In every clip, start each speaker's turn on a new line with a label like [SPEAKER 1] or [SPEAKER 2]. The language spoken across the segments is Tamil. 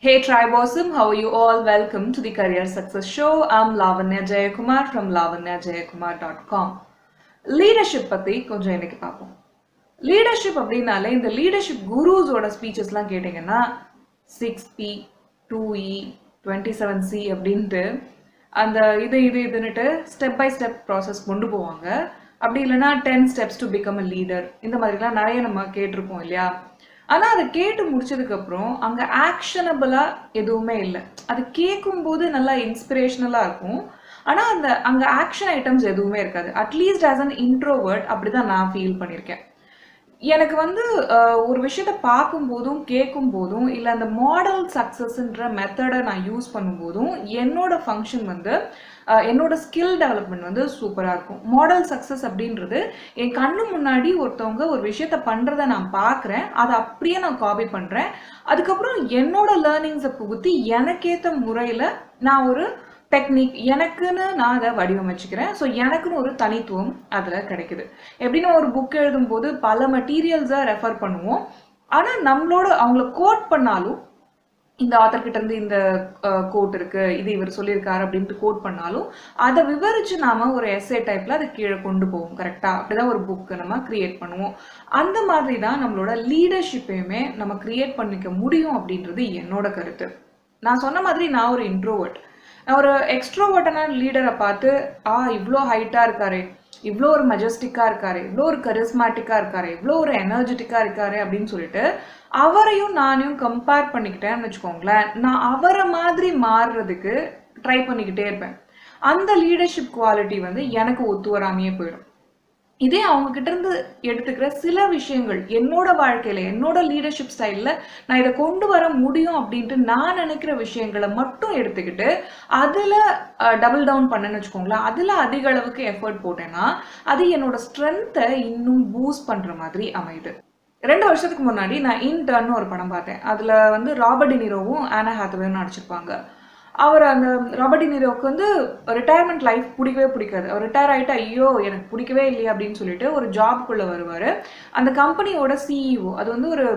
[SPEAKER 1] Hey Tribosm, how are you all? Welcome to the Career Success Show. I'm Lavanya Jayakumar from lavanyajayakumar.com. Leadership பத்தி கொஞ்சம் இன்னைக்கு பார்ப்போம். Leadership அப்படினாலே இந்த leadership gurusோட ஸ்பீச்சஸ்லாம் கேட்டிங்கன்னா 6P, 2E, 27C அப்படின்ட்டு அந்த இதுன்னுட்டு ஸ்டெப் பை ஸ்டெப் ப்ராசஸ் கொண்டு போவாங்க. அப்படி இல்லைன்னா 10 steps to become a leader இந்த மாதிரிலாம் நிறைய நம்ம கேட்டிருப்போம் இல்லையா? ஆனா அதை கேட்டு முடிச்சதுக்கு அப்புறம் அங்க ஆக்ஷனபிளா எதுவுமே இல்லை. அது கேட்கும்போது நல்லா இன்ஸ்பிரேஷனலா இருக்கும். ஆனா அங்க ஆக்ஷன் ஐட்டம்ஸ் எதுவுமே இருக்காது. அட்லீஸ்ட் ஆஸ் அன் இன்ட்ரோவர்ட் அப்படிதான் நான் ஃபீல் பண்ணியிருக்கேன். எனக்கு ஒரு விஷயத்த பார்க்கும் போதும் கேட்கும் போதும் இல்லை அந்த மாடல் சக்சஸ்ன்ற மெத்தடை நான் யூஸ் பண்ணும்போதும் என்னோட ஃபங்க்ஷன் என்னோட ஸ்கில் டெவலப்மெண்ட் சூப்பராக இருக்கும். மாடல் சக்சஸ் அப்படின்றது என் கண்ணு முன்னாடி ஒருத்தவங்க ஒரு விஷயத்த பண்ணுறதை நான் பார்க்குறேன், அதை அப்படியே நான் காப்பி பண்ணுறேன். அதுக்கப்புறம் என்னோட லேர்னிங்ஸை புகுத்தி எனக்கேற்ற முறையில் நான் ஒரு டெக்னிக் எனக்குன்னு நான் அதை வடிவமைச்சுக்கிறேன். ஸோ எனக்குன்னு ஒரு தனித்துவம் அதில் கிடைக்குது. எப்படின்னா ஒரு புக் எழுதும்போது பல மெட்டீரியல்ஸை ரெஃபர் பண்ணுவோம். ஆனால் அவங்கள கோட் பண்ணாலும் இந்த ஆத்தர்கிட்ட இருந்து இந்த கோட் இருக்கு, இது இவர் சொல்லியிருக்காரு அப்படின்ட்டு கோட் பண்ணாலும் அதை விவரிச்சு நாம ஒரு எஸ்ஏ டைப்ல அதை கீழே கொண்டு போவோம். கரெக்டா? அப்படிதான் ஒரு புக்கு நம்ம கிரியேட் பண்ணுவோம். அந்த மாதிரி தான் நம்மளோட லீடர்ஷிப்பையுமே நம்ம கிரியேட் பண்ணிக்க முடியும் அப்படின்றது என்னோட கருத்து. நான் சொன்ன மாதிரி நான் ஒரு இன்ட்ரோவர்ட். நான் ஒரு எக்ஸ்ட்ரோவர்ட்டான லீடரை பார்த்து இவ்வளோ ஹைட்டாக இருக்காரு, இவ்வளோ ஒரு மெஜஸ்டிக்காக இருக்காரு, இவ்வளோ ஒரு கரிஸ்மேட்டிக்காக இருக்காரு, இவ்வளோ ஒரு எனர்ஜெட்டிக்காக இருக்காரு அப்படின்னு சொல்லிட்டு அவரையும் நானையும் கம்பேர் பண்ணிக்கிட்டேன்னு வச்சுக்கோங்களேன். நான் அவரை மாதிரி மாறுறதுக்கு ட்ரை பண்ணிக்கிட்டே இருப்பேன். அந்த லீடர்ஷிப் குவாலிட்டி எனக்கு ஒத்து வராமையே போயிடும். இதே அவங்க கிட்ட இருந்து எடுத்துக்கிற சில விஷயங்கள் என்னோட வாழ்க்கையில என்னோட லீடர்ஷிப் ஸ்டைல்ல நான் இதை கொண்டு வர முடியும் அப்படின்ட்டு நான் நினைக்கிற விஷயங்களை மட்டும் எடுத்துக்கிட்டு அதுல டபுள் டவுன் பண்ணேன்னு வச்சுக்கோங்களேன். அதுல அதிக அளவுக்கு எஃபர்ட் போட்டேன்னா அது என்னோட ஸ்ட்ரென்த்தை இன்னும் பூஸ்ட் பண்ற மாதிரி அமையுது. 2 வருஷத்துக்கு முன்னாடி நான் இன்டர்ன்னு ஒரு படம் பார்த்தேன். அதுல ராபர்ட் டினிரோவும் ஆனா ஹாத்வேவும் நடிச்சிருப்பாங்க. அவர் அந்த ராபர்ட் டினிரோவுக்கு ரிட்டையர்மெண்ட் லைஃப் பிடிக்கவே பிடிக்காது. அவர் ரிட்டையர் ஆகிட்டு ஐயோ எனக்கு பிடிக்கவே இல்லையே அப்படின்னு சொல்லிட்டு ஒரு ஜாப்குள்ளே வருவார். அந்த கம்பெனியோட சிஇஓ, அது ஒரு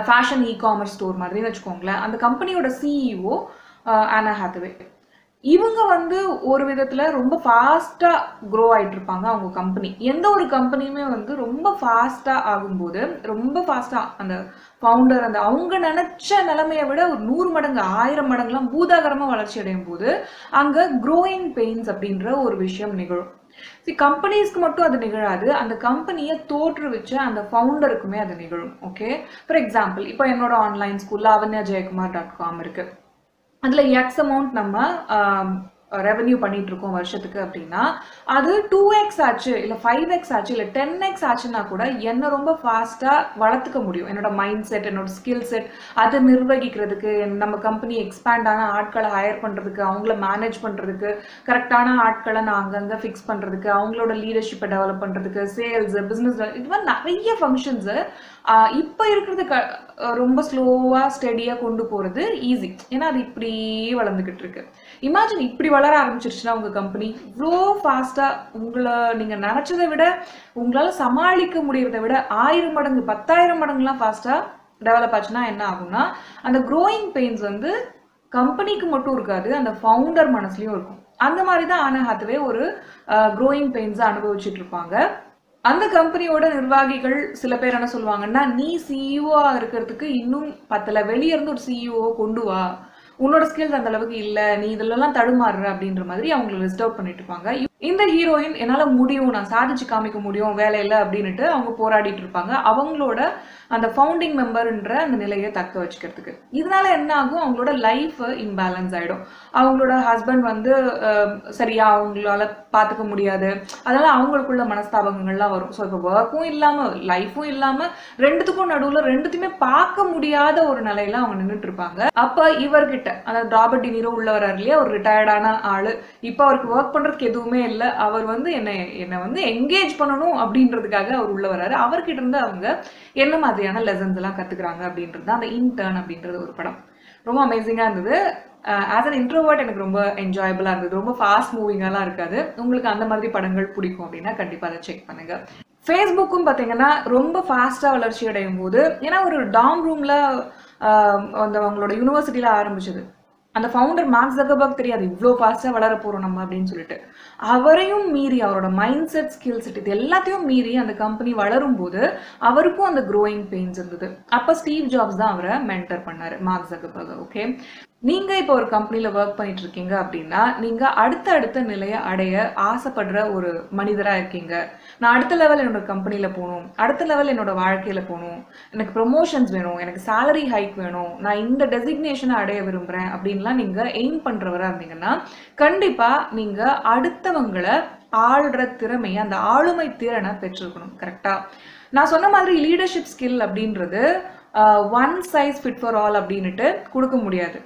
[SPEAKER 1] ஃபேஷன் இ-காமர்ஸ் ஸ்டோர் மாதிரின்னு வச்சுக்கோங்களேன். அந்த கம்பெனியோட சிஇஓ ஆனா ஹாத்வே. இவங்க ஒரு விதத்துல ரொம்ப ஃபாஸ்டா க்ரோ ஆயிட்டு இருப்பாங்க. அவங்க கம்பெனி எந்த ஒரு கம்பெனியுமே ரொம்ப ஃபாஸ்டா ஆகும்போது ரொம்ப ஃபாஸ்டா அந்த ஃபவுண்டர் அவங்க நினைச்ச நிலைமையை விட ஒரு 100 மடங்கு 1000 மடங்குலாம் பூதாகரமா வளர்ச்சி அடையும் போது அங்க க்ரோயிங் பெயின்ஸ் அப்படின்ற ஒரு விஷயம் நிகழும். கம்பெனிஸ்க்கு மட்டும் அது நிகழாது, அந்த கம்பெனியை தோற்றுவிச்ச அந்த ஃபவுண்டருக்குமே அது நிகழும். ஓகே, ஃபார் எக்ஸாம்பிள் இப்போ என்னோட ஆன்லைன் ஸ்கூல் lavanyajayakumar.com இருக்கு. அதுல எக்ஸ் அமௌண்ட் நம்ம ரெவன்யூ பண்ணிட்டு இருக்கோம் வருஷத்துக்கு அப்படின்னா அது 2x ஆச்சு இல்லை 5x ஆச்சு இல்லை 10x ஆச்சுன்னா கூட என்ன ரொம்ப ஃபாஸ்டா வளர்த்துக்க முடியும். என்னோட மைண்ட் செட், என்னோட ஸ்கில் செட் அதை நிர்வகிக்கிறதுக்கு, நம்ம கம்பெனி எக்ஸ்பேண்ட் ஆன ஆட்களை ஹையர் பண்றதுக்கு, அவங்கள மேனேஜ் பண்றதுக்கு, கரெக்டான ஆட்களை நான் அங்கங்க ஃபிக்ஸ் பண்றதுக்கு, அவங்களோட லீடர்ஷிப்பை டெவலப் பண்றதுக்கு, சேல்ஸ், பிசினஸ், இது மாதிரி நிறைய ஃபங்க்ஷன்ஸ் இப்போ இருக்கிறது ரொம்ப ஸ்லோவா ஸ்டெடியா கொண்டு போறது ஈஸி. ஏன்னா அது இப்படி வளர்ந்துகிட்டு இருக்கு. இமேஜின் இப்படி வளர ஆரம்பிச்சிருச்சுன்னா உங்க கம்பெனி இவ்வளோ ஃபாஸ்டா உங்களை நீங்க நினைச்சதை விட உங்களால சமாளிக்க முடியறதை விட 1000 மடங்கு 10,000 மடங்குலாம் ஃபாஸ்டா டெவலப் ஆச்சுன்னா என்ன ஆகும்னா அந்த க்ரோயிங் பெயின்ஸ் கம்பெனிக்கு மட்டும் இருக்காது, அந்த ஃபவுண்டர் மனசுலயும் இருக்கும். அந்த மாதிரி தான் ஆனா ஹாத்வே ஒரு க்ரோயிங் பெயின்ஸை அனுபவிச்சுட்டு இருப்பாங்க. அந்த கம்பெனியோட நிர்வாகிகள் சில பேர் என்ன சொல்லுவாங்கன்னா, நீ சிஇஓ இருக்கிறதுக்கு இன்னும் 10 வெளியே இருந்து ஒரு சிஇஓ கொண்டு வா, உன்னோட ஸ்கில்ஸ் அந்த அளவுக்கு இல்லை, நீ இதெல்லாம் தடுமாறுற அப்படின்ற மாதிரி அவங்களை லிஸ்ட் அவுட் பண்ணிட்டு இருப்பாங்க. இந்த ஹீரோயின் என்னால முடியும், நான் சாதிச்சு காமிக்க முடியும், வேலை இல்லை அப்படின்னுட்டு அவங்க போராடிட்டு இருப்பாங்க அவங்களோட அந்த ஃபவுண்டிங் மெம்பர்ன்ற அந்த நிலையை தக்க வச்சுக்கிறதுக்கு. இதனால என்ன ஆகும், அவங்களோட லைஃப் இம்பேலன்ஸ் ஆயிடும். அவங்களோட ஹஸ்பண்ட் சரியா அவங்களால பார்த்துக்க முடியாது, அதனால அவங்களுக்குள்ள மனஸ்தாபங்கள்லாம் வரும். ஸோ இப்போ ஒர்க்கும் இல்லாம லைஃபும் இல்லாம ரெண்டுத்துக்கும் நடுவில் ரெண்டுத்தையுமே பார்க்க முடியாத ஒரு நிலையில அவங்க நின்றுட்டு இருப்பாங்க. அப்ப இவர்கிட்ட அதாவது ராபர்ட் டினிரோ உள்ள வர்றாரு இல்லையா, ஒரு ரிட்டையர்டான ஆளு, இப்போ அவருக்கு ஒர்க் பண்றதுக்கு எதுவுமே இல்லை, அவர் என்ன என்கேஜ் பண்ணணும் அப்படின்றதுக்காக அவர் உள்ள வர்றாரு. அவர்கிட்ட இருந்து அவங்க என்ன மாதிரியான லெசன்ஸ் எல்லாம் கத்துக்கிறாங்க அப்படின்றது அந்த இன்டர்ன் அப்படின்றது ஒரு படம். ரொம்ப அமேசிங்கா இருந்தது. ஆஸ் அன் இன்ட்ரோவர்ட் எனக்கு ரொம்ப என்ஜாயபிளா இருந்தது. ரொம்ப ஃபாஸ்ட் மூவிங்காலாம் இருக்காது. உங்களுக்கு அந்த மாதிரி படங்கள் பிடிக்கும் அப்படின்னா கண்டிப்பா அதை செக் பண்ணுங்க. ஃபேஸ்புக்கும் பார்த்தீங்கன்னா ரொம்ப ஃபாஸ்ட்டாக வளர்ச்சி அடையும் போது, ஏன்னா ஒரு டாம் ரூமில் அந்த அவங்களோட யூனிவர்சிட்டியில ஆரம்பிச்சது. அந்த ஃபவுண்டர் மார்க் ஜக்கர்பர்க் தெரியாது இவ்வளோ ஃபாஸ்ட்டாக வளர போகிறோம் நம்ம அப்படின்னு சொல்லிட்டு. அவரையும் மீறி அவரோட மைண்ட் செட் ஸ்கில் செட் இது எல்லாத்தையும் மீறி அந்த கம்பெனி வளரும் போது அவருக்கும் அந்த க்ரோயிங் பெயின்ஸ் இருந்தது. அப்போ ஸ்டீவ் ஜாப்ஸ் தான் அவரை மென்டர் பண்ணாரு, மார்க் ஜக்கர்பர்க். ஓகே, நீங்க இப்போ ஒரு கம்பெனில ஒர்க் பண்ணிட்டு இருக்கீங்க அப்படின்னா நீங்க அடுத்த நிலையை அடைய ஆசைப்படுற ஒரு மனிதரா இருக்கீங்க. நான் அடுத்த லெவல் என்னோட கம்பெனில போகணும், அடுத்த லெவல் என்னோட வாழ்க்கையில போகணும், எனக்கு ப்ரொமோஷன்ஸ் வேணும், எனக்கு சேலரி ஹைக் வேணும், நான் இந்த டெசிக்னேஷனை அடைய விரும்புறேன் அப்படின்லாம் நீங்க எய்ம் பண்றவரா இருந்தீங்கன்னா கண்டிப்பா நீங்க அடுத்தவங்களை ஆள்ற திறமையை, அந்த ஆளுமை திறனை பெற்றிருக்கணும். கரெக்டா? நான் சொன்ன மாதிரி லீடர்ஷிப் ஸ்கில் அப்படின்றது one size fit for all அப்படின்னுட்டு கொடுக்க முடியாது.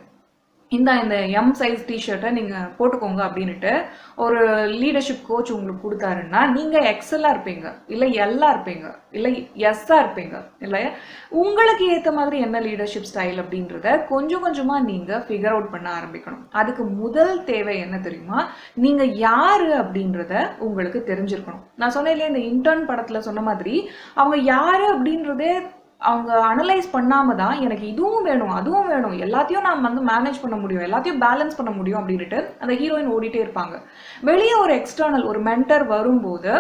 [SPEAKER 1] இந்த எம் சைஸ் டிஷர்ட்டை நீங்கள் போட்டுக்கோங்க அப்படின்ட்டு ஒரு லீடர்ஷிப் கோச் உங்களுக்கு கொடுத்தாருன்னா நீங்கள் எக்ஸலாக இருப்பீங்க, இல்லை எல்லாம் இருப்பீங்க, இல்லை எஸ்ஸாக இருப்பீங்க. இல்லை உங்களுக்கு ஏற்ற மாதிரி என்ன லீடர்ஷிப் ஸ்டைல் அப்படின்றத கொஞ்சம் கொஞ்சமாக நீங்கள் ஃபிகர் அவுட் பண்ண ஆரம்பிக்கணும். அதுக்கு முதல் தேவை என்ன தெரியுமா? நீங்கள் யார் அப்படின்றத உங்களுக்கு தெரிஞ்சிருக்கணும். நான் சொன்னேன் இல்லையா, இந்த இன்டர்ன் படத்தில் சொன்ன மாதிரி அவங்க யார் அப்படின்றதே அவங்க அனலைஸ் பண்ணாம தான் எனக்கு இதுவும் வேணும் அதுவும் வேணும் எல்லாத்தையும் நான் வந்து மேனேஜ் பண்ண முடியும், எல்லாத்தையும் பேலன்ஸ் பண்ண முடியும் அப்படின்ட்டு அந்த ஹீரோயின் ஓடிட்டே இருப்பாங்க. வெளியே ஒரு எக்ஸ்டர்னல் ஒரு மென்டர் வரும்போது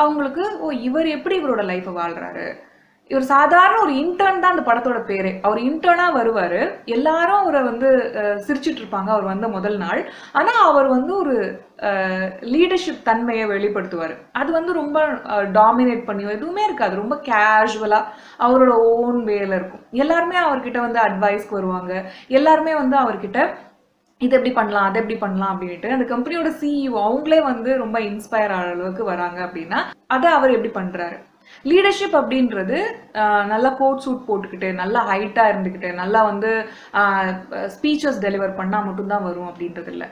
[SPEAKER 1] அவங்களுக்கு இவர் எப்படி இவரோட லைஃப்பை வாழ்றாரு, இவர் சாதாரண ஒரு இன்டர்ன் தான் அந்த படத்தோட பேரு. அவர் இன்டர்னா வருவாரு, எல்லாரும் அவரை வந்து சிரிச்சிட்டு இருப்பாங்க அவர் வந்த முதல் நாள். ஆனா அவர் வந்து ஒரு லீடர்ஷிப் தன்மையை வெளிப்படுத்துவார். அது வந்து ரொம்ப டாமினேட் பண்ணி எதுவுமே இருக்காது, ரொம்ப கேஷுவலா அவரோட ஓன் வேல இருக்கும். எல்லாருமே அவர்கிட்ட வந்து அட்வைஸ்க்கு வருவாங்க, எல்லாருமே வந்து அவர்கிட்ட இது எப்படி பண்ணலாம் அதை எப்படி பண்ணலாம் அப்படின்ட்டு அந்த கம்பெனியோட சிஇஓ அவங்களே வந்து ரொம்ப இன்ஸ்பயர் ஆகிற அளவுக்கு வராங்க. அப்படின்னா அதை அவர் எப்படி பண்றாரு? லீடர்ஷிப் அப்படின்றது நல்லா கோட் சூட் போட்டுக்கிட்டு நல்லா ஹைட்டா இருந்துக்கிட்டு நல்லா வந்து ஸ்பீச்சஸ் டெலிவர் பண்ணா மட்டும்தான் வரும் அப்படின்றது இல்லை.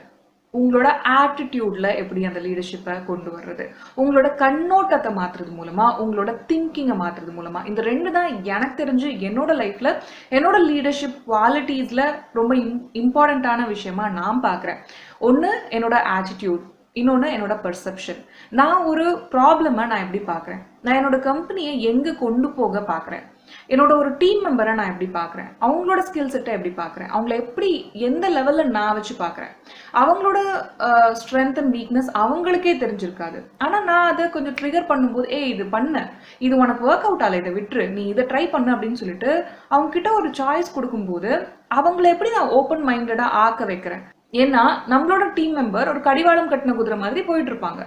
[SPEAKER 1] உங்களோட ஆட்டிடியூட்ல எப்படி அந்த லீடர்ஷிப்பை கொண்டு வர்றது, உங்களோட கண்ணோட்டத்தை மாற்றுறது மூலமா, உங்களோட திங்கிங்கை மாற்றுறது மூலமா, இந்த ரெண்டு தான் எனக்கு தெரிஞ்சு என்னோட லைஃப்ல என்னோட லீடர்ஷிப் குவாலிட்டிஸ்ல ரொம்ப இம்பார்ட்டண்ட்டான விஷயமா நான் பார்க்குறேன். ஒன்று என்னோட ஆட்டிடியூட், இன்னொன்று என்னோட பர்செப்ஷன். நான் ஒரு ப்ராப்ளமை நான் எப்படி பார்க்குறேன், நான் என்னோட கம்பெனியை எங்கே கொண்டு போக பார்க்குறேன், என்னோட ஒரு டீம் மெம்பரை நான் எப்படி பார்க்குறேன், அவங்களோட ஸ்கில் செட்டை எப்படி பார்க்குறேன், அவங்கள எப்படி எந்த லெவலில் நான் வச்சு பார்க்குறேன். அவங்களோட ஸ்ட்ரென்த் அண்ட் வீக்னஸ் அவங்களுக்கே தெரிஞ்சிருக்காது. ஆனால் நான் அதை கொஞ்சம் ட்ரிகர் பண்ணும்போது இது பண்ண, இது உனக்கு ஒர்க் அவுட் ஆகலை, இதை விட்டுரு, நீ இதை ட்ரை பண்ணு அப்படின்னு சொல்லிட்டு அவங்ககிட்ட ஒரு சாய்ஸ் கொடுக்கும்போது அவங்கள எப்படி நான் ஓப்பன் மைண்டடாக ஆக்க வைக்கிறேன். ஏன்னா நம்மளோட டீம் மெம்பர் ஒரு கடிவாளம் கட்டின குதிரை மாதிரி போயிட்டு இருப்பாங்க.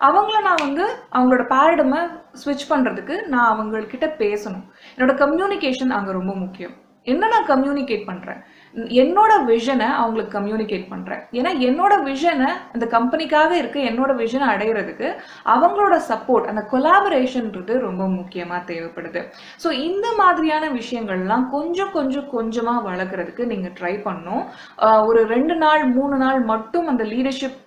[SPEAKER 1] அவங்கள நான் வந்து அவங்களோட பேரடமை ஸ்விட்ச் பண்றதுக்கு நான் அவங்கக்கிட்ட பேசணும். என்னோட கம்யூனிகேஷன் அங்கே ரொம்ப முக்கியம். என்ன நான் கம்யூனிகேட் பண்றேன், என்னோட விஷனை அவங்களுக்கு கம்யூனிகேட் பண்றேன். ஏன்னா என்னோட விஷனை அந்த கம்பெனிக்காக இருக்கு, என்னோட விஷனை அடையிறதுக்கு அவங்களோட சப்போர்ட், அந்த கொலாபரேஷன்ன்றது ரொம்ப முக்கியமா தேவைப்படுது. ஸோ இந்த மாதிரியான விஷயங்கள்லாம் கொஞ்சமா வளர்க்குறதுக்கு நீங்க ட்ரை பண்ணணும். ஒரு 2 நாள் 3 நாள் மட்டும் அந்த லீடர்ஷிப்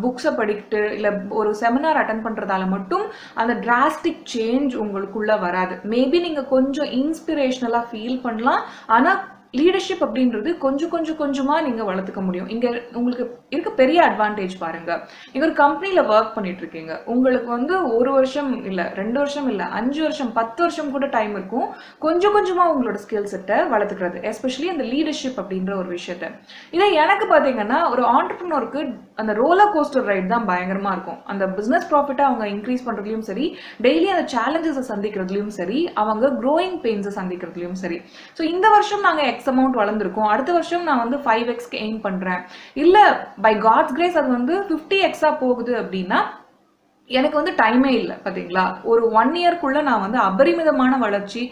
[SPEAKER 1] புக்ஸை படிக்கிட்டு இல்லை ஒரு செமினார் அட்டென்ட் பண்றதால மட்டும் அந்த டிராஸ்டிக் சேஞ்ச் உங்களுக்குள்ள வராது. மேபி நீங்க கொஞ்சம் இன்ஸ்பிரேஷனலா ஃபீல் பண்ணலாம். ஆனா லீடர்ஷிப் அப்படின்றது கொஞ்சமா நீங்க வளர்த்துக்க முடியும். இங்க உங்களுக்கு இருக்க பெரிய அட்வான்டேஜ் பாருங்க. நீங்க ஒரு கம்பெனில ஒர்க் பண்ணிட்டு இருக்கீங்க, உங்களுக்கு வந்து 1 வருஷம் இல்ல 2 வருஷம் இல்ல 5 வருஷம் 10 வருஷம் கூட டைம் இருக்கும் கொஞ்சமா உங்களோட ஸ்கில் செட்டை வளர்த்துக்கிறது, எஸ்பெஷலி அந்த லீடர்ஷிப் அப்படின்ற ஒரு விஷயத்த. இதே எனக்கு பாத்தீங்கன்னா ஒரு ஆண்டர்பிரினருக்கு அந்த ரோலர் கோஸ்டர் ரைட் தான் பயங்கரமா இருக்கும். அந்த பிசினஸ் ப்ராஃபிட்டை அவங்க இன்க்ரீஸ் பண்றதுலயும் சரி, டெய்லி அந்த சேலஞ்சஸை சந்திக்கிறதுலயும் சரி, அவங்க க்ரோயிங் பெயின்ஸை சந்திக்கிறதுலயும் சரி. ஸோ இந்த வருஷம் நாங்க எக்ஸ் அமௌண்ட் வளர்ந்துருக்கோம், அடுத்த வருஷம் நான் வந்து 5x எய்ம் பண்றேன், இல்ல பை காட்ஸ் கிரேஸ் அது வந்து 50x போகுது அப்படின்னா எனக்கு வந்து டைமே இல்லை. பார்த்தீங்களா, ஒரு 1 இயர்க்குள்ள நான் வந்து அபரிமிதமான வளர்ச்சி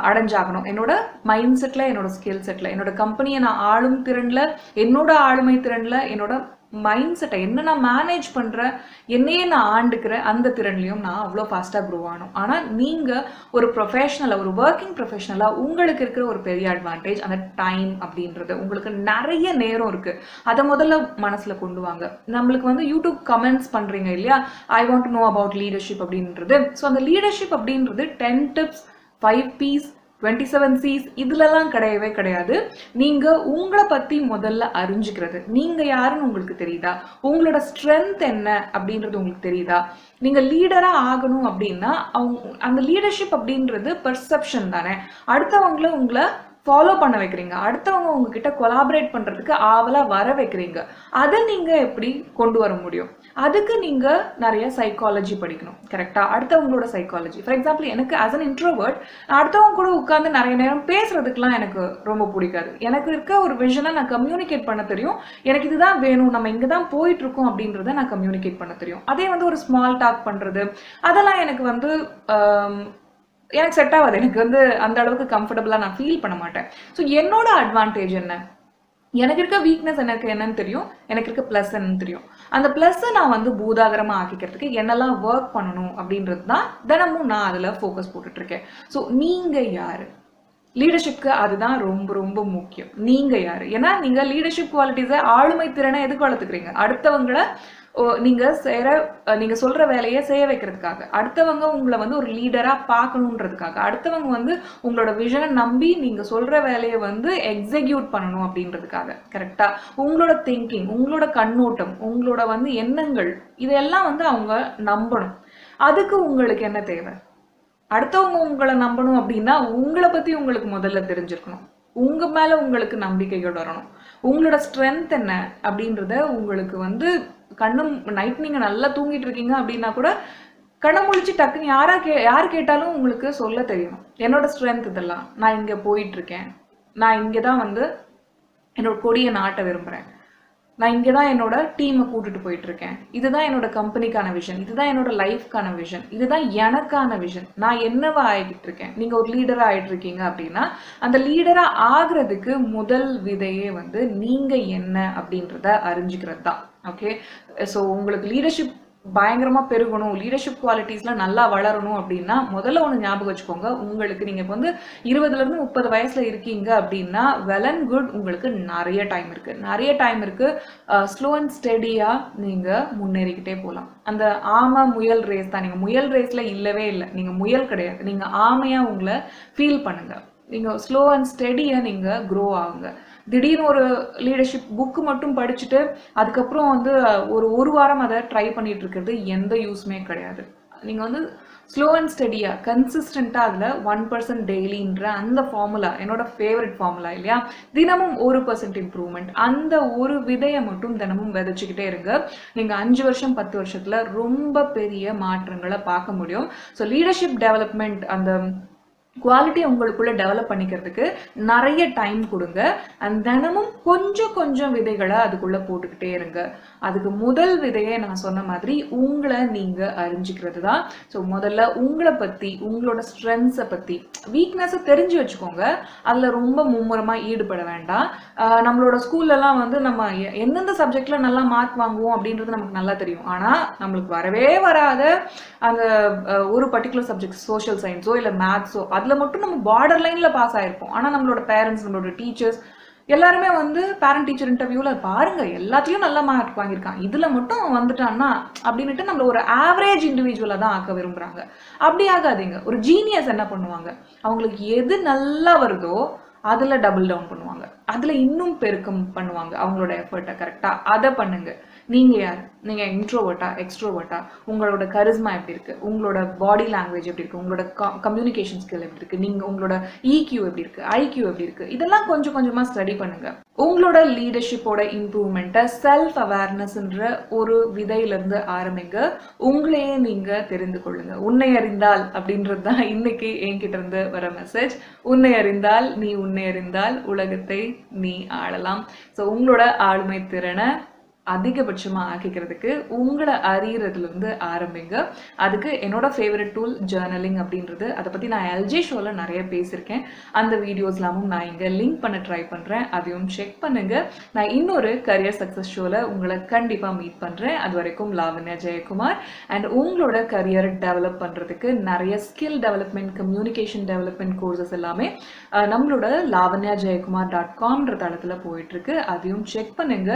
[SPEAKER 1] அடைஞ்சாகணும். என்னோட மைண்ட் செட்ல, என்னோட ஸ்கில் செட்ல, என்னோட கம்பெனியை நான் ஆளும் திறன்ல, என்னோட ஆளுமை திறன்ல, என்னோட மைண்ட் செட்டை என்ன நான் மேனேஜ் பண்றேன், என்னையே நான் ஆண்டுக்கிறேன், அந்த திறன்லையும் நான் அவ்வளோ ஃபாஸ்ட்டாக க்ரோ ஆகணும். ஆனால் நீங்கள் ஒரு ப்ரொஃபஷனலாக, ஒரு ஒர்க்கிங் ப்ரொஃபஷனலாக உங்களுக்கு இருக்கிற ஒரு பெரிய அட்வான்டேஜ் அந்த டைம் அப்படின்றது. உங்களுக்கு நிறைய நேரம் இருக்கு, அதை முதல்ல மனசுல கொண்டு வாங்க. நம்மளுக்கு வந்து யூடியூப் கமெண்ட்ஸ் பண்றீங்க இல்லையா, I want to know about leadership அப்படின்றது. ஸோ அந்த லீடர்ஷிப் அப்படின்றது 10 டிப்ஸ் 5 P's 27 C's இதுலலாம் கிடையவே கிடையாது. நீங்க உங்களை பத்தி முதல்ல அறிஞ்சுக்கிறது, நீங்க யாருன்னு உங்களுக்கு தெரியுதா, உங்களோட ஸ்ட்ரென்த் என்ன அப்படின்றது உங்களுக்கு தெரியுதா. நீங்க லீடரா ஆகணும் அப்படின்னா அந்த லீடர்ஷிப் அப்படின்றது பெர்செப்ஷன் தானே. அடுத்தவங்களை உங்களை ஃபாலோ பண்ண வைக்கிறீங்க, அடுத்தவங்க உங்ககிட்ட கொலாபரேட் பண்றதுக்கு ஆவலா வர வைக்கிறீங்க. அதை நீங்க எப்படி கொண்டு வர முடியும்? அதுக்கு நீங்க நிறைய சைக்காலஜி படிக்கணும். கரெக்டா? அடுத்தவங்களோட சைக்காலஜி. ஃபார் எக்ஸாம்பிள், எனக்கு ஆஸ் அன் இன்ட்ரோவர்ட் அடுத்தவங்க கூட உட்கார்ந்து நிறைய நேரம் பேசுறதுக்குலாம் எனக்கு ரொம்ப பிடிக்காது. எனக்கு இருக்க ஒரு விஷனை நான் கம்யூனிகேட் பண்ண தெரியும். எனக்கு இதுதான் வேணும், நம்ம இங்க தான் போயிட்டு இருக்கோம் அப்படின்றத நான் கம்யூனிகேட் பண்ண தெரியும். அதே வந்து ஒரு ஸ்மால் டாக் பண்றது, அதெல்லாம் எனக்கு வந்து எனக்கு செட் ஆகாது. எனக்கு வந்து அந்த அளவுக்கு கம்ஃபர்டபுளா நான் ஃபீல் பண்ண மாட்டேன். ஸோ என்னோட அட்வான்டேஜ் என்ன? எனக்கு இருக்க வீக்னஸ் எனக்கு என்னன்னு தெரியும், எனக்கு இருக்க பிளஸ் என்னன்னு தெரியும். அந்த பிளஸ்ஸை நான் வந்து பூதாகரமா ஆக்கிக்கிறதுக்கு என்னெல்லாம் ஒர்க் பண்ணணும் அப்படின்றது தான் தினமும் நான் அதுல ஃபோக்கஸ் போட்டுட்டு இருக்கேன். ஸோ நீங்க யாரு? லீடர்ஷிப்க்கு அதுதான் ரொம்ப ரொம்ப முக்கியம். நீங்க யாரு? ஏன்னா நீங்க லீடர்ஷிப் குவாலிட்டிஸை, ஆளுமை திறனை எதுக்கு வளர்த்துக்கிறீங்க? அடுத்தவங்களை நீங்க சொல்ற வேலையை செய்ய வைக்கிறதுக்காக, அடுத்தவங்க உங்களை வந்து ஒரு லீடரா பார்க்கணுன்றதுக்காக, அடுத்தவங்க வந்து உங்களோட விஷனை நம்பி நீங்க சொல்ற வேலையை வந்து எக்ஸிக்யூட் பண்ணணும் அப்படின்றதுக்காக. கரெக்டா? உங்களோட திங்கிங், உங்களோட கண்ணோட்டம், உங்களோட வந்து எண்ணங்கள், இதெல்லாம் வந்து அவங்க நம்பணும். அதுக்கு உங்களுக்கு என்ன தேவை? அடுத்தவங்க உங்களை நம்பணும் அப்படின்னா உங்களை பத்தி உங்களுக்கு முதல்ல தெரிஞ்சிருக்கணும். உங்க மேல உங்களுக்கு நம்பிக்கைகள் வரணும். உங்களோட ஸ்ட்ரென்த் என்ன அப்படின்றத உங்களுக்கு வந்து நைட் நீங்க நல்லா தூங்கிட்டு இருக்கீங்க அப்படின்னா கூட கண்ணை முழிச்சு டக்குன்னு யாரு கேட்டாலும் உங்களுக்கு சொல்ல தெரியணும். என்னோட ஸ்ட்ரென்த் இதெல்லாம், நான் இங்க போயிட்டு இருக்கேன், நான் இங்கதான் வந்து என்னோட கொடியை நாட்ட விரும்புறேன், நான் இங்கே தான் என்னோட டீமை கூட்டிட்டு போயிட்டு இருக்கேன், இதுதான் என்னோட கம்பெனிக்கான விஷன், இதுதான் என்னோட லைஃப்கான விஷன், இதுதான் எனக்கான விஷன், நான் என்னவா ஆகிட்டு இருக்கேன். நீங்க ஒரு லீடரா ஆயிட்டு இருக்கீங்க அப்படின்னா அந்த லீடரா ஆகுறதுக்கு முதல் விதையே வந்து நீங்க என்ன அப்படின்றத அறிஞ்சுக்கிறது தான். ஓகே, ஸோ உங்களுக்கு லீடர்ஷிப் பயங்கரமா பெருகணும், லீடர்ஷிப் குவாலிட்டிஸ்ல நல்லா வளரணும் அப்படின்னா முதல்ல ஒன்று ஞாபகம் வச்சுக்கோங்க. உங்களுக்கு நீங்க இப்போ வந்து 20ல இருந்து 30 வயசுல இருக்கீங்க அப்படின்னா வெல் அண்ட் குட், உங்களுக்கு நிறைய டைம் இருக்கு. ஸ்லோ அண்ட் ஸ்டெடியா நீங்க முன்னேறிக்கிட்டே போகலாம். அந்த ஆமை முயல் ரேஸ் தான். நீங்க முயல் ரேஸ்ல இல்லவே இல்லை, நீங்க முயல் கிடையாது, நீங்க ஆமையா உங்களை ஃபீல் பண்ணுங்க. நீங்க ஸ்லோ அண்ட் ஸ்டெடியா நீங்க க்ரோ ஆகுங்க. திடீர்னு ஒரு லீடர்ஷிப் புக்கு மட்டும் படிச்சுட்டு அதுக்கப்புறம் வந்து ஒரு வாரம் அதை ட்ரை பண்ணிட்டு இருக்கிறது எந்த யூஸ்மே கிடையாது. நீங்க வந்து ஸ்லோ அண்ட் ஸ்டெடியா கன்சிஸ்டண்டா அதுல 1% டெய்லின்ற அந்த ஃபார்முலா என்னோட ஃபேவரட் ஃபார்முலா இல்லையா? தினமும் 1% இம்ப்ரூவ்மெண்ட், அந்த ஒரு விதையை மட்டும் தினமும் விதைச்சுக்கிட்டே இருங்க. நீங்க 5 வருஷம் 10 வருஷத்துல ரொம்ப பெரிய மாற்றங்களை பார்க்க முடியும். ஸோ லீடர்ஷிப் டெவலப்மெண்ட், அந்த குவாலிட்டி உங்களுக்குள்ள டெவலப் பண்ணிக்கிறதுக்கு நிறைய டைம் கொடுங்க. அண்ட் தினமும் கொஞ்சம் விதைகளை அதுக்குள்ள போட்டுக்கிட்டே இருங்க. அதுக்கு முதல் விதையை நான் சொன்ன மாதிரி உங்களை நீங்க அறிஞ்சிக்கிறது தான். ஸோ முதல்ல உங்களை பத்தி, உங்களோட ஸ்ட்ரென்த்ஸை பத்தி, வீக்னஸை தெரிஞ்சு வச்சுக்கோங்க. அதுல ரொம்ப மும்முரமா ஈடுபட வேண்டாம். நம்மளோட ஸ்கூல்லலாம் வந்து நம்ம எந்தெந்த சப்ஜெக்ட்ல நல்லா மார்க் வாங்குவோம் அப்படின்றது நமக்கு நல்லா தெரியும். ஆனா நம்மளுக்கு வரவே வராத அந்த ஒரு பர்டிகுலர் சப்ஜெக்ட், சோஷியல் சயின்ஸோ இல்லை மேத்ஸோ, அதுல மட்டும் நம்ம பார்டர் லைன்ல பாஸ் ஆயிருப்போம். ஆனா நம்மளோட பேரண்ட்ஸ், நம்மளோட டீச்சர்ஸ் எல்லாருமே வந்து பேரண்ட் டீச்சர் இன்டர்வியூல பாருங்க எல்லாத்துலயும் நல்ல மார்க் வாங்கியிருக்கான், இதுல மட்டும் அவன் வந்துட்டான்னா அப்படின்னுட்டு நம்மள ஒரு ஆவரேஜ் இண்டிவிஜுவலா தான் ஆக்க விரும்புறாங்க. அப்படி ஆகாதீங்க. ஒரு ஜீனியஸ் என்ன பண்ணுவாங்க? அவங்களுக்கு எது நல்லா வருதோ அதுல டபுள் டவுன் பண்ணுவாங்க, அதுல இன்னும் பெருக்கம் பண்ணுவாங்க அவங்களோட எஃபர்ட்டை. கரெக்டா? அதை பண்ணுங்க. நீங்க யார்? நீங்க இன்ட்ரோவர்ட்டா, எக்ஸ்ட்ரோவர்ட்டா? உங்களோட கரிஸ்மா எப்படி இருக்கு? உங்களோட பாடி லாங்குவேஜ் எப்படி இருக்கு? உங்களோட கம்யூனிகேஷன் ஸ்கில் எப்படி இருக்கு? நீங்க உங்களோட EQ எப்படி இருக்கு? IQ எப்படி இருக்கு? இதெல்லாம் கொஞ்சமா ஸ்டடி பண்ணுங்க. உங்களோட லீடர்ஷிப்போட இம்ப்ரூவ்மெண்ட்டை செல்ஃப் அவேர்னஸ்ன்ற ஒரு விதையில இருந்து ஆரம்பிங்க. உங்களையே நீங்க தெரிந்து கொள்ளுங்க. உன்னை அறிந்தால் அப்படின்றது தான் இன்னைக்கு என்கிட்ட இருந்து வர மெசேஜ். உன்னை அறிந்தால் நீ உன்னை அறிந்தால் உலகத்தை நீ ஆளலாம். ஸோ உங்களோட ஆளுமை திறனை அதிகபட்சமா ஆக்கிக்கிறதுக்கு உங்களை அறியறதுல இருந்து ஆரம்பிங்க. அதுக்கு என்னோட ஃபேவரட் டூல் ஜர்னலிங் அப்படின்றது. அதை பத்தி நான் LJ ஷோல நிறைய பேசியிருக்கேன். அந்த வீடியோஸ் எல்லாமும் நான் இங்க லிங்க் பண்ண ட்ரை பண்றேன், அதையும் செக் பண்ணுங்க. நான் இன்னொரு கரியர் சக்சஸ் ஷோல உங்களை கண்டிப்பா மீட் பண்றேன். அது வரைக்கும் லாவண்யா ஜெயக்குமார். அண்ட் உங்களோட கரியர் டெவலப் பண்றதுக்கு நிறைய skill development, communication development courses எல்லாமே நம்மளோட lavanyajaykumar.com தளத்துல போயிட்டு இருக்கு, அதையும் செக் பண்ணுங்க.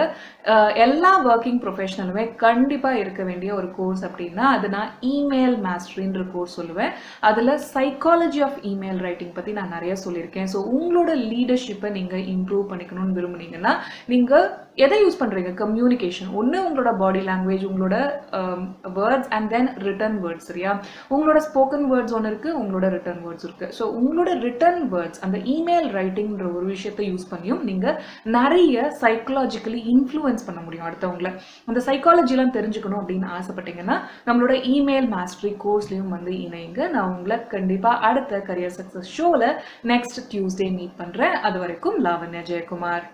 [SPEAKER 1] எல்லா ஒர்க்கிங் ப்ரொஃபஷனலுமே கண்டிப்பா இருக்க வேண்டிய ஒரு கோர்ஸ் அப்படின்னா அது நான் இமெயில் மாஸ்டரின்ற கோர்ஸ் சொல்லுவேன். அதுல சைக்காலஜி ஆஃப் இமெயில் ரைட்டிங் பத்தி நான் நிறைய சொல்லியிருக்கேன். ஸோ உங்களோட லீடர்ஷிப்பை நீங்க இம்ப்ரூவ் பண்ணிக்கணும்னு விரும்புனீங்கன்னா நீங்க எதை யூஸ் பண்றீங்க? கம்யூனிகேஷன். ஒன்று உங்களோட பாடி லாங்குவேஜ், உங்களோட words and then written words. சரியா? உங்களோட ஸ்போக்கன் வேர்ட்ஸ் ஒன்று இருக்கு, உங்களோட ரிட்டன் வேர்ட்ஸ் இருக்கு. ஸோ உங்களோட ரிட்டன் வேர்ட்ஸ், அந்த இமெயில் ரைட்டிங்ன்ற ஒரு விஷயத்தை யூஸ் பண்ணியும் நீங்க நிறைய சைக்கலாஜிக்கலி இன்ஃப்ளூயன்ஸ் பண்ண முடியும் அடுத்தவங்களை. அந்த சைக்காலஜிலாம் தெரிஞ்சுக்கணும் அப்படின்னு ஆசைப்பட்டீங்கன்னா நம்மளோட இமெயில் மாஸ்டரி கோர்ஸ்லையும் வந்து இணைங்க. நான் உங்களை கண்டிப்பாக அடுத்த கரியர் சக்ஸஸ் ஷோவில் நெக்ஸ்ட் டியூஸ்டே மீட் பண்ணுறேன். அது வரைக்கும் லாவண்யா ஜெயக்குமார்.